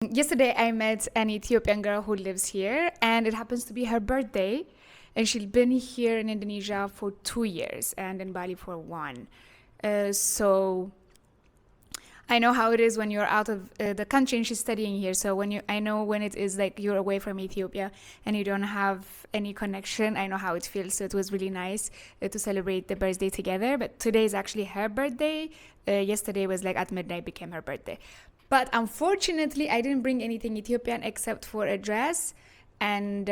Yesterday, I met an Ethiopian girl who lives here, and it happens to be her birthday. And she's been here in Indonesia for 2 years and in Bali for one. So I know how it is when you're out of the country and she's studying here. So I know when it is like you're away from Ethiopia and you don't have any connection. I know how it feels. So it was really nice to celebrate the birthday together. But today is actually her birthday. Yesterday was like at midnight became her birthday. But unfortunately, I didn't bring anything Ethiopian except for a dress and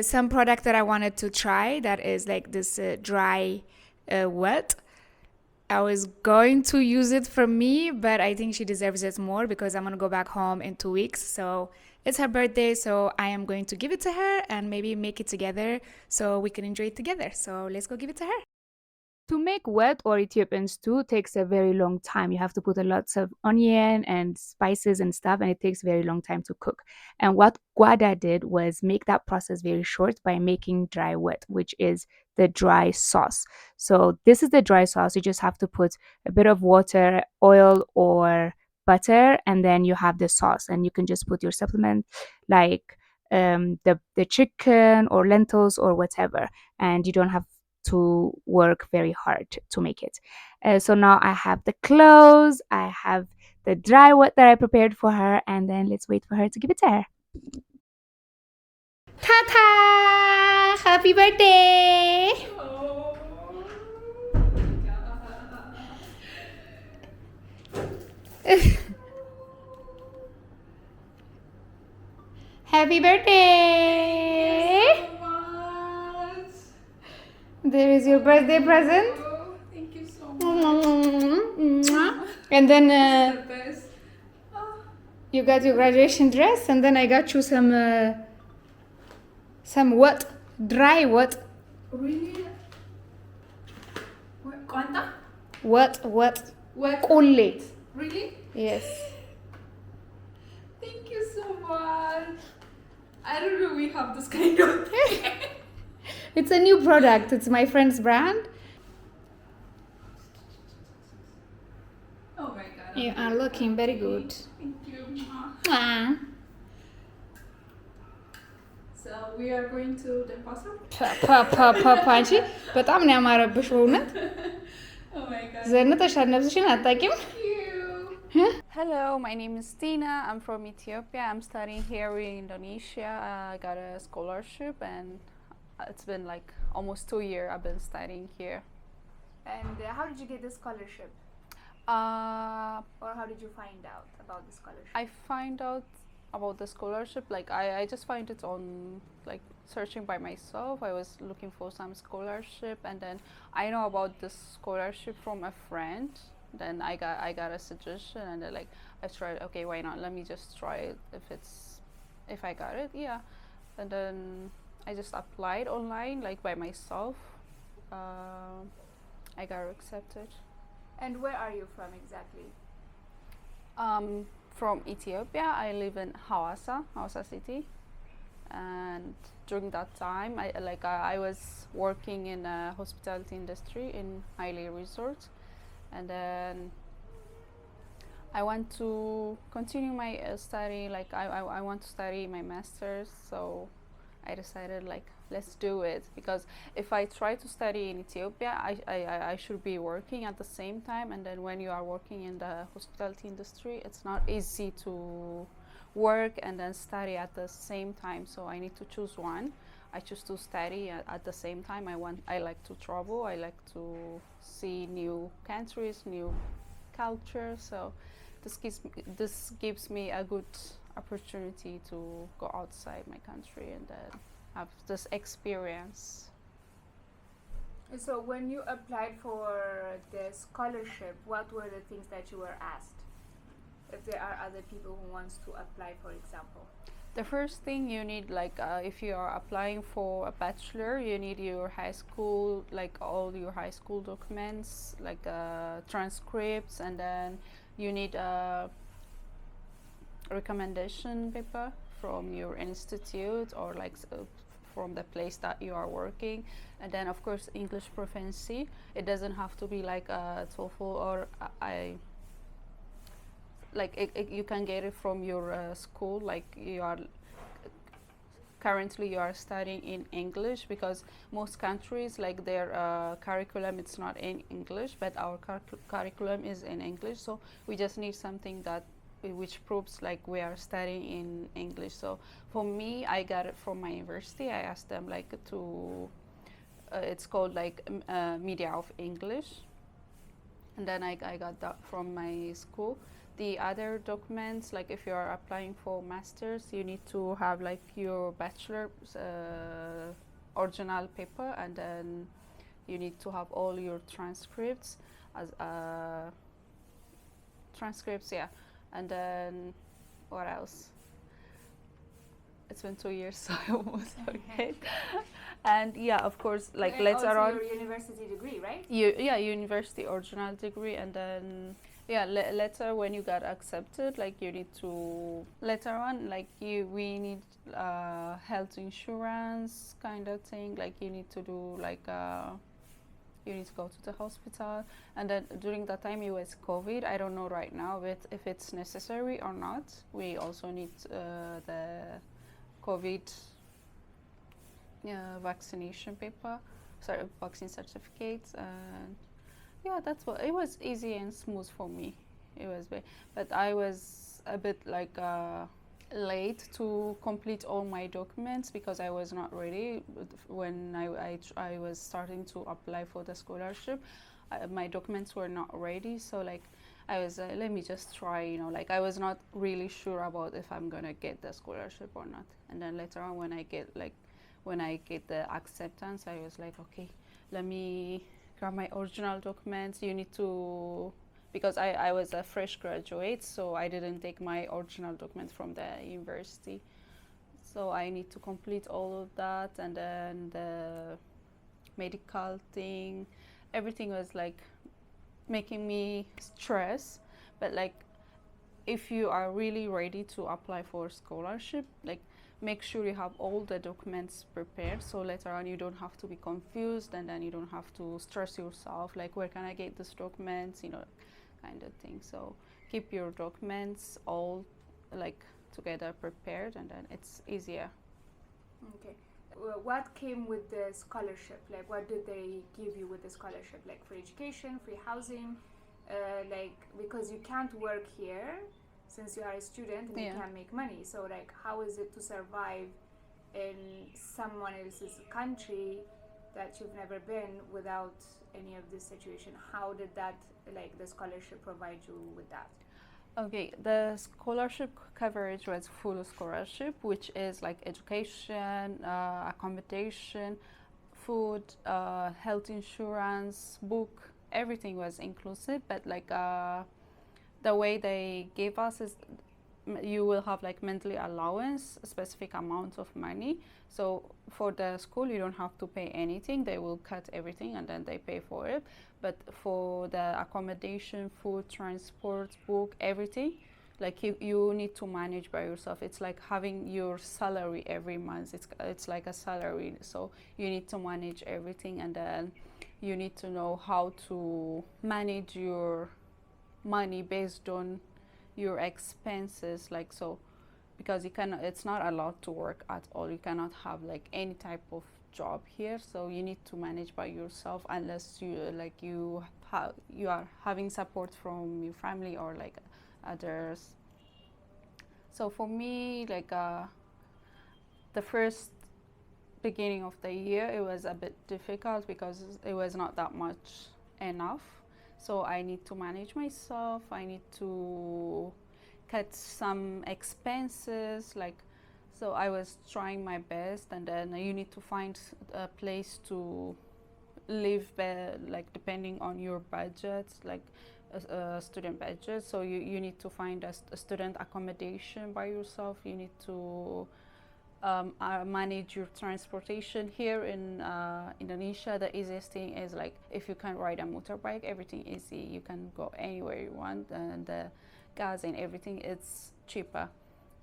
some product that I wanted to try. That is like this dry wet. I was going to use it for me, but I think she deserves it more because I'm going to go back home in 2 weeks. So it's her birthday, so I am going to give it to her and maybe make it together so we can enjoy it together. So let's go give it to her. To make wet or Ethiopian stew takes a very long time. You have to put a lots of onion and spices and stuff, and it takes very long time to cook. And what Guada did was make that process very short by making dry wet, which is the dry sauce. So this is the dry sauce. You just have to put a bit of water, oil, or butter, and then you have the sauce. And you can just put your supplement like the chicken or lentils or whatever, and you don't have to work very hard to make it. So now I have the clothes, I have the dry wet that I prepared for her, and then let's wait for her to give it to her. Tata! Happy birthday! Happy birthday! So much. There is your birthday present. Thank you so much. And then The best. you got your graduation dress, and then I got you some what? Dry what? Really? Quanta? What? What? Kullit. Really? Yes. Thank you so much. I don't know we have this kind of thing. It's a new product. It's my friend's brand. Oh my god. You are looking very good. Thank you. Ah. So we are going to the pasar. አንቺ በጣም ነው ያማረብሽ በእውነት Oh my god. ዘንጠሻል ነፍስሽን አታውቂም Thank you. Hello, my name is Tina. I'm from Ethiopia. I'm studying here in Indonesia. I got a scholarship and it's been like almost 2 years I've been studying here. And how did you get the scholarship? Or how did you find out about the scholarship? I find out about the scholarship like I just find it on like searching by myself. I was looking for some scholarship and then I know about this scholarship from a friend. Then I got a suggestion and then like I tried, okay, why not, let me just try it if I got it, yeah. And then I just applied online like by myself. I got accepted. And where are you from exactly? From Ethiopia. I live in Habesha city, and during that time I was working in a hospitality industry in Haile Resort, and then I want to continue my study, like I want to study my master's, so I decided like let's do it, because if I try to study in Ethiopia I should be working at the same time, and then when you are working in the hospitality industry it's not easy to work and then study at the same time, so I need to choose one. I choose to study at the same time. I like to travel, I like to see new countries, new culture, so this gives me a good opportunity to go outside my country and then have this experience. So when you applied for the scholarship, what were the things that you were asked? If there are other people who wants to apply, for example. The first thing you need, like if you are applying for a bachelor, you need your high school, like all your high school documents, like transcripts, and then you need a recommendation paper from your institute or like from the place that you are working, and then of course English proficiency. It doesn't have to be like a TOEFL or like you can get it from your school, like you are currently you are studying in English, because most countries, like their curriculum, it's not in English, but our curriculum is in English. So we just need something that which proves like we are studying in English. So for me, I got it from my university. I asked them like to it's called like Media of English, and then I got that from my school. The other documents, like if you are applying for masters, you need to have like your bachelor's original paper, and then you need to have all your transcripts as transcripts, yeah. And then what else? It's been 2 years, so I almost forget. And yeah, of course, like and later also on, your university degree, right? yeah, university original degree, and then yeah, later when you got accepted, like you need to later on, like we need health insurance kind of thing. Like you need to do like you need to go to the hospital, and then during that time it was COVID. I don't know right now if it's necessary or not. We also need the COVID vaccination paper, sorry, vaccine certificates, and yeah, that's what it was. Easy and smooth for me. It was, but I was a bit like late to complete all my documents because I was not ready when I was starting to apply for the scholarship. My documents were not ready, so like I was let me just try, you know, like I was not really sure about if I'm gonna get the scholarship or not. And then later on, when I get the acceptance, I was like, okay, let me grab my original documents. You need to, because I was a fresh graduate, so I didn't take my original documents from the university. So I need to complete all of that, and then the medical thing, everything was like making me stress. But like if you are really ready to apply for scholarship, like make sure you have all the documents prepared, so later on you don't have to be confused, and then you don't have to stress yourself like where can I get these documents, you know, kind of thing. So keep your documents all like together prepared, and then it's easier. Okay. What came with the scholarship? Like, what did they give you with the scholarship? Like, free education, free housing, like, because you can't work here since you are a student and you can't make money. So, like, how is it to survive in someone else's country that you've never been without any of this situation? How did that, like, the scholarship provide you with that? Okay, the scholarship coverage was full scholarship, which is like education, accommodation, food, health insurance, book, everything was inclusive. But like the way they gave us is you will have like monthly allowance, a specific amount of money. So for the school, you don't have to pay anything. They will cut everything and then they pay for it. But for the accommodation, food, transport, book, everything, like you need to manage by yourself. It's like having your salary every month. It's like a salary. So you need to manage everything, and then you need to know how to manage your money based on your expenses, like, so because you cannot, it's not allowed to work at all. You cannot have like any type of job here, so you need to manage by yourself unless you like you are having support from your family or like others. So for me, like the first beginning of the year, it was a bit difficult because it was not that much enough. So I need to manage myself. I need to cut some expenses, like, so I was trying my best. And then you need to find a place to live, like depending on your budget, like a student budget. So you need to find a student accommodation by yourself. You need to manage your transportation. Here in Indonesia, the easiest thing is like if you can ride a motorbike, everything easy. You can go anywhere you want, and the gas and everything it's cheaper.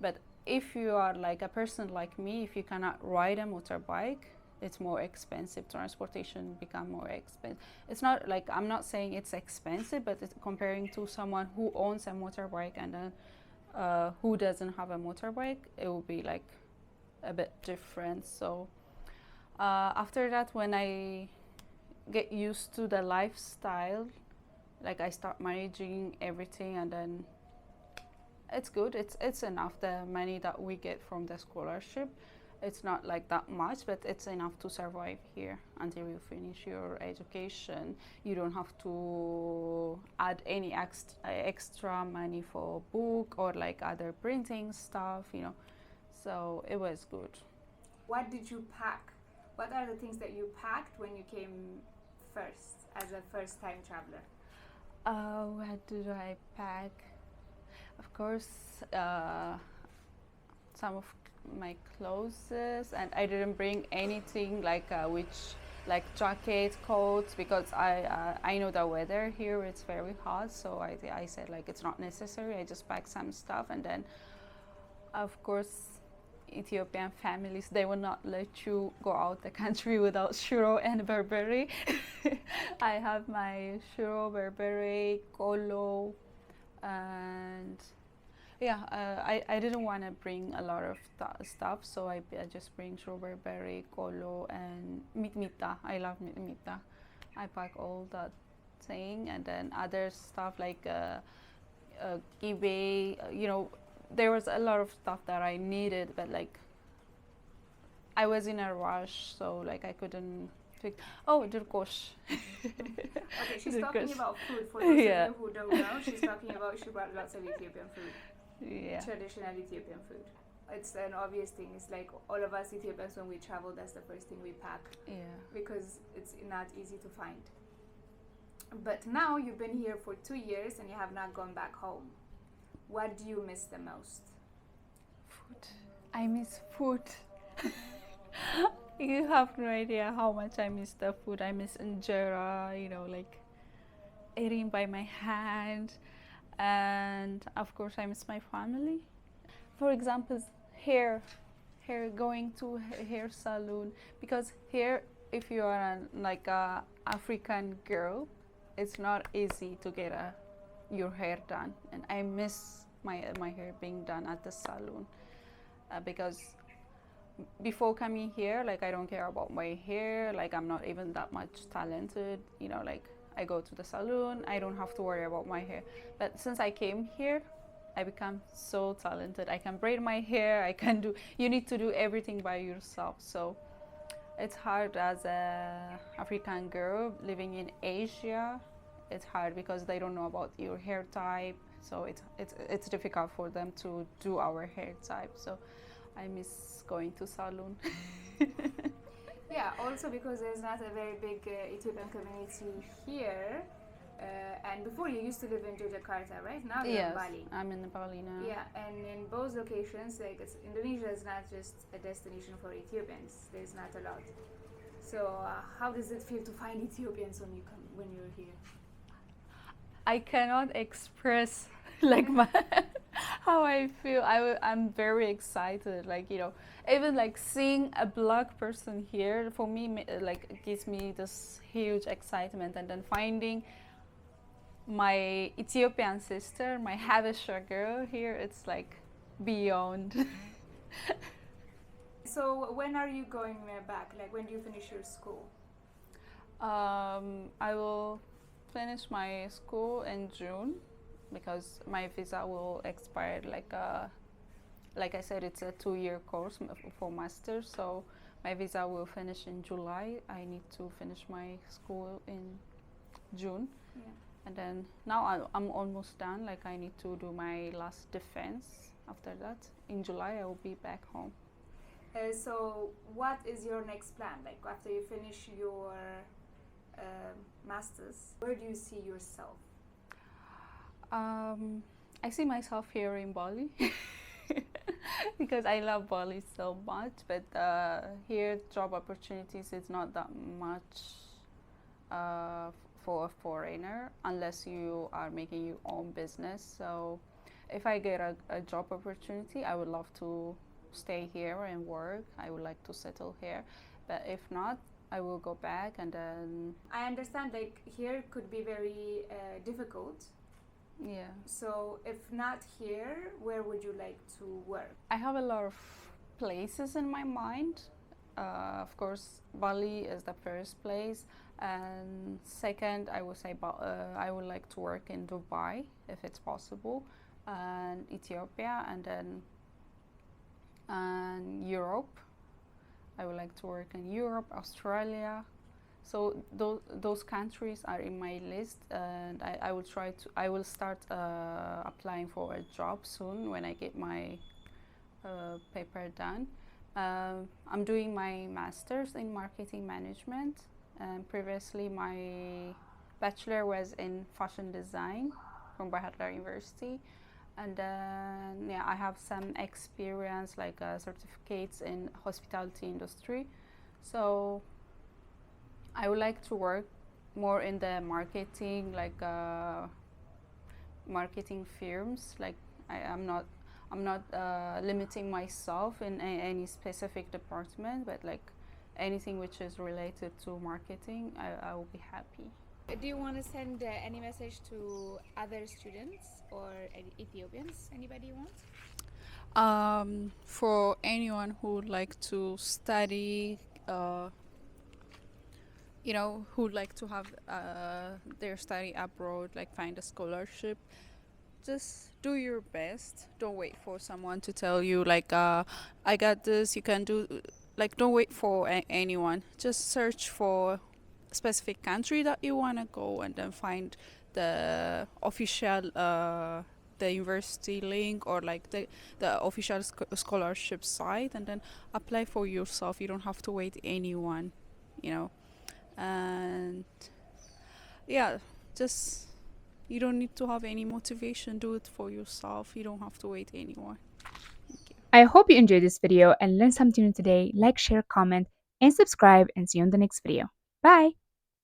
But if you are like a person like me, if you cannot ride a motorbike, it's more expensive. Transportation become more expensive. It's not like, I'm not saying it's expensive, but it's comparing to someone who owns a motorbike and then who doesn't have a motorbike, it will be like a bit different. So after that, when I get used to the lifestyle, like I start managing everything, and then it's good. It's enough. The money that we get from the scholarship, it's not like that much, but it's enough to survive here until you finish your education. You don't have to add any extra money for book or like other printing stuff, you know. So it was good. What did you pack? What are the things that you packed when you came first as a first-time traveler? What did I pack? Of course, some of my clothes, and I didn't bring anything like like jackets, coats, because I know the weather here, it's very hot, so I said like it's not necessary. I just packed some stuff, and then of course Ethiopian families, they will not let you go out the country without shiro and berbere. I have my shiro, berbere, kolo, and yeah, I didn't want to bring a lot of stuff, so I just bring strawberry, kolo, and mitmita. I love mitmita. I pack all that thing, and then other stuff like kibe. You know, there was a lot of stuff that I needed, but like I was in a rush, so like I couldn't. Oh, durkosh. Okay, she's talking about food. For those of you who don't know, she's talking about, she brought lots of Ethiopian food. Yeah. Traditional Ethiopian food. It's an obvious thing. It's like all of us Ethiopians, when we travel, that's the first thing we pack. Yeah. Because it's not easy to find. But now you've been here for 2 years and you have not gone back home. What do you miss the most? Food. I miss food. You have no idea how much I miss the food. I miss injera, you know, like eating by my hand. And of course I miss my family. For example, hair going to hair salon, because here if you are like a African girl, it's not easy to get your hair done, and I miss my hair being done at the salon, because before coming here, like I don't care about my hair, like I'm not even that much talented, you know, like I go to the salon, I don't have to worry about my hair. But since I came here, I become so talented. I can braid my hair, I can do, you need to do everything by yourself. So it's hard as a African girl living in Asia. It's hard because they don't know about your hair type. So it's difficult for them to do our hair type. So I miss going to salon. Yeah, also because there's not a very big Ethiopian community here. And before you used to live in Jakarta, right? Now you're in Bali. I'm in Bali now. Yeah, and in both locations, like Indonesia is not just a destination for Ethiopians. There's not a lot. So how does it feel to find Ethiopians when you're here? I cannot express like how I feel. I'm very excited. Like, you know, even like seeing a black person here for me, like gives me this huge excitement. And then finding my Ethiopian sister, my Habesha girl here, it's like beyond. So when are you going back? Like when do you finish your school? I will finish my school in June, because my visa will expire like I said, it's a 2-year course for master's, so my visa will finish in July. I need to finish my school in June. Yeah. And then now I'm almost done, like I need to do my last defense. After that, in July, I will be back home. So what is your next plan? Like after you finish your master's, where do you see yourself? I see myself here in Bali because I love Bali so much, but here job opportunities is not that much for a foreigner unless you are making your own business. So if I get a job opportunity, I would love to stay here and work. I would like to settle here. But if not, I will go back and then I understand like here could be very difficult. yeah. So if not here, where would you like to work? I have a lot of places in my mind. Of course, Bali is the first place, and second, I would say I would like to work in Dubai if it's possible, and Ethiopia, and then Europe. I would like to work in Europe, Australia. So those countries are in my list, and I will try to. I will start applying for a job soon when I get my paper done. I'm doing my master's in marketing management, and previously my bachelor was in fashion design from Bahadar University, and then yeah, I have some experience like certificates in hospitality industry. So I would like to work more in the marketing, like marketing firms. Like I'm not limiting myself in any specific department, but like anything which is related to marketing, I will be happy. Do you want to send any message to other students or Ethiopians? Anybody you want? For anyone who would like to study, who would like to have their study abroad, like find a scholarship, just do your best. Don't wait for someone to tell you like I got this, you can do, like don't wait for anyone. Just search for a specific country that you want to go, and then find the official the university link, or like the official scholarship site, and then apply for yourself. You don't have to wait anyone, you know. And yeah, just you don't need to have any motivation. Do it for yourself. You don't have to wait anyone. Thank you. I hope you enjoyed this video and learned something new today. Like, share, comment, and subscribe, and see you in the next video. Bye!